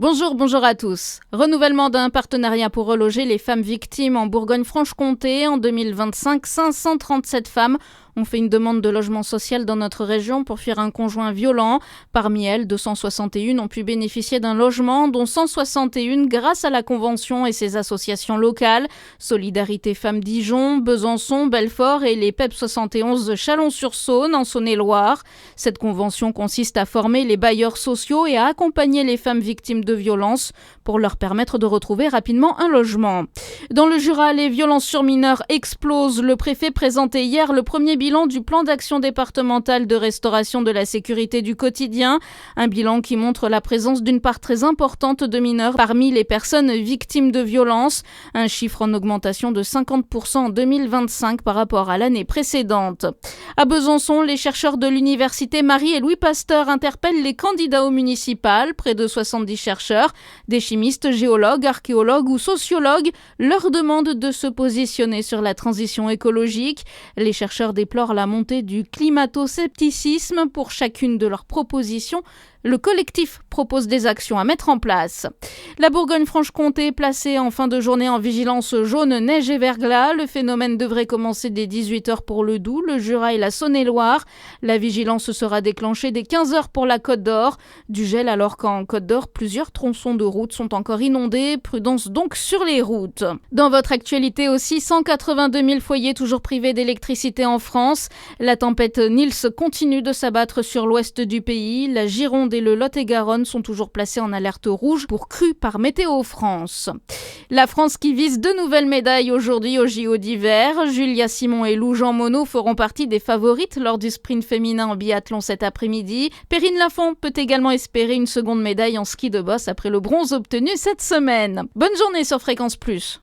Bonjour à tous. Renouvellement d'un partenariat pour reloger les femmes victimes en Bourgogne-Franche-Comté. En 2025, 537 femmes ont fait une demande de logement social dans notre région pour fuir un conjoint violent. Parmi elles, 261 ont pu bénéficier d'un logement, dont 161 grâce à la Convention et ses associations locales. Solidarité Femmes Dijon, Besançon, Belfort et les PEP 71 de Chalon-sur-Saône en Saône-et-Loire. Cette convention consiste à former les bailleurs sociaux et à accompagner les femmes victimes de violences pour leur permettre de retrouver rapidement un logement. Dans le Jura, les violences sur mineurs explosent. Le préfet présentait hier le premier bilan du plan d'action départemental de restauration de la sécurité du quotidien. Un bilan qui montre la présence d'une part très importante de mineurs parmi les personnes victimes de violences. Un chiffre en augmentation de 50% en 2025 par rapport à l'année précédente. À Besançon, les chercheurs de l'université Marie et Louis Pasteur interpellent les candidats au municipal. Près de 70 chercheurs, des chimistes, géologues, archéologues ou sociologues leur demandent de se positionner sur la transition écologique. Les chercheurs déplorent la montée du climato-scepticisme pour chacune de leurs propositions. Le collectif propose des actions à mettre en place. La Bourgogne-Franche-Comté placée en fin de journée en vigilance jaune neige et verglas. Le phénomène devrait commencer dès 18h pour le Doubs, le Jura et la Saône-et-Loire. La vigilance sera déclenchée dès 15h pour la Côte d'Or. Du gel alors qu'en Côte d'Or, plusieurs tronçons de routes sont encore inondés. Prudence donc sur les routes. Dans votre actualité aussi, 182 000 foyers toujours privés d'électricité en France. La tempête Nils continue de s'abattre sur l'ouest du pays. La Gironde et le Lot-et-Garonne sont toujours placés en alerte rouge pour crue par Météo France. La France qui vise 2 nouvelles médailles aujourd'hui au JO d'hiver. Julia Simon et Lou Jean Monod feront partie des favorites lors du sprint féminin en biathlon cet après-midi. Perrine Lafont peut également espérer une seconde médaille en ski de boss après le bronze obtenu cette semaine. Bonne journée sur Fréquence Plus.